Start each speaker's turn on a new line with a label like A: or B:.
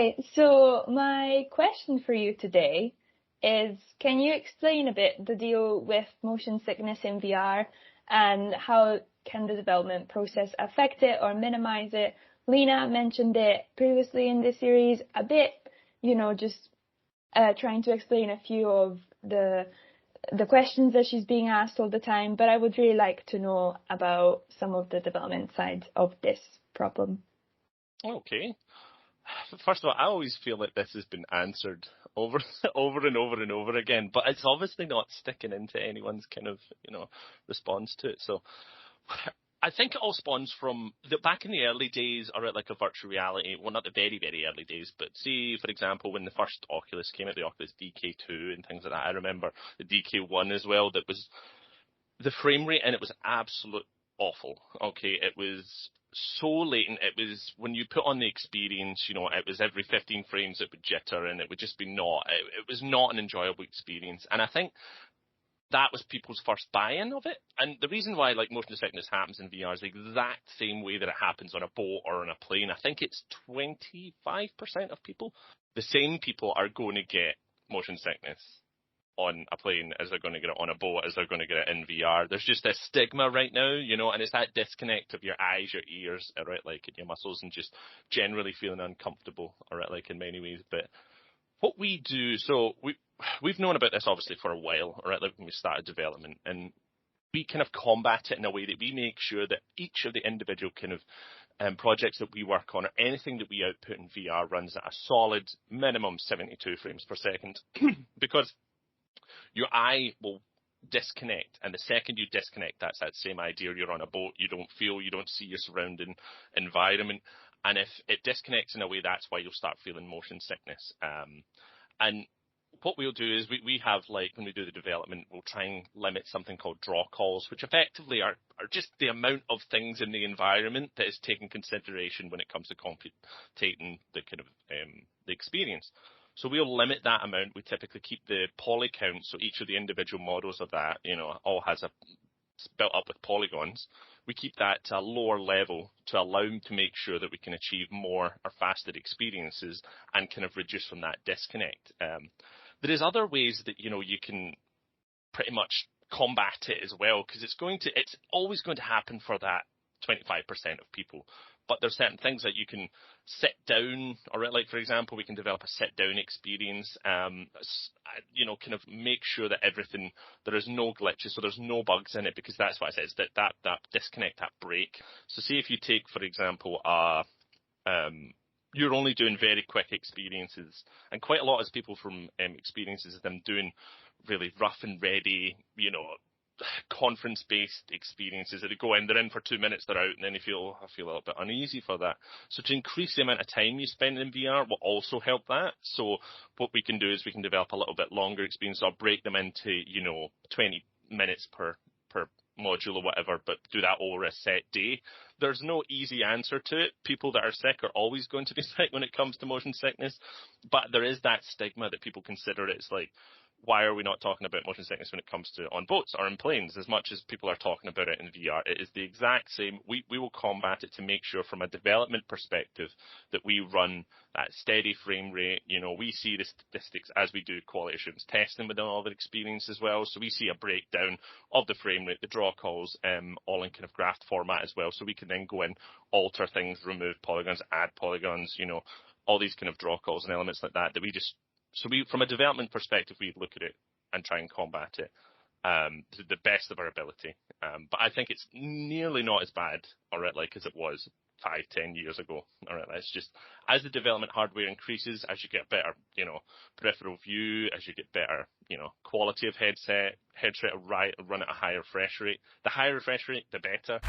A: Hi, so my question for you today is, can you explain a bit the deal with motion sickness in VR and how can the development process affect it or minimize it? Lena mentioned it previously in this series a bit, just trying to explain a few of the questions that she's being asked all the time, but I would really like to know about some of the development sides of this problem.
B: Okay. First of all, I always feel like this has been answered over and over again, but it's obviously not sticking into anyone's kind of, response to it. So I think it all spawns from back in the early days, or at like a virtual reality, well, not the very, very early days, but see, for example, when the first Oculus came out, the Oculus DK2 and things like that. I remember the DK1 as well, that was the frame rate, and it was absolute awful. Okay, it was so latent. It was, when you put on the experience, it was every 15 frames it would jitter, and it would just be it was not an enjoyable experience. And I think that was people's first buy-in of it. And the reason why motion sickness happens in VR is the exact same way that it happens on a boat or on a plane. I think it's 25% of people. The same people are going to get motion sickness on a plane as they're going to get it on a boat, as they're going to get it in VR. There's just a stigma right now, and it's that disconnect of your eyes, your ears, all right, and your muscles, and just generally feeling uncomfortable, all right, in many ways. But what we do, so we've known about this obviously for a while, all right, when we started development, and we kind of combat it in a way that we make sure that each of the individual kind of projects that we work on, or anything that we output in VR, runs at a solid minimum 72 frames per second, because your eye will disconnect, and the second you disconnect, that's that same idea. You're on a boat, you don't feel, you don't see your surrounding environment, and if it disconnects in a way, that's why you'll start feeling motion sickness. And what we'll do is we have, when we do the development, we'll try and limit something called draw calls, which effectively are just the amount of things in the environment that is taken consideration when it comes to computating the kind of the experience. So we'll limit that amount. We typically keep the poly count, so each of the individual models of that, all has it's built up with polygons. We keep that to a lower level to allow them to make sure that we can achieve more or faster experiences and kind of reduce from that disconnect. There is other ways that, you can pretty much combat it as well, because it's always going to happen for that 25% of people. But there's certain things that you can sit down, or for example, we can develop a sit down experience, kind of make sure that there is no glitches, so there's no bugs in it, because that's what I said, is that disconnect, that break. So see if you take, for example, you're only doing very quick experiences, and quite a lot of people from experiences of them doing really rough and ready, conference-based experiences that they go in, they're in for 2 minutes, they're out, and then I feel a little bit uneasy for that. So to increase the amount of time you spend in VR will also help that. So what we can do is we can develop a little bit longer experience. I'll break them into, 20 minutes per module or whatever, but do that over a set day. There's no easy answer to it. People that are sick are always going to be sick when it comes to motion sickness, but there is that stigma that people consider it. It's why are we not talking about motion sickness when it comes to on boats or in planes as much as people are talking about it in VR? It is the exact same. We will combat it to make sure from a development perspective that we run that steady frame rate. We see the statistics as we do quality assurance testing within all the experience as well. So we see a breakdown of the frame rate, the draw calls, all in kind of graph format as well. So we can then go in, alter things, remove polygons, add polygons, all these kind of draw calls and elements like that So from a development perspective, we look at it and try and combat it to the best of our ability. But I think it's nearly not as bad, all right, as it was 5-10 years ago. All right, it's just as the development hardware increases, as you get better, peripheral view, as you get better, quality of headset run at a higher refresh rate. The higher refresh rate, the better.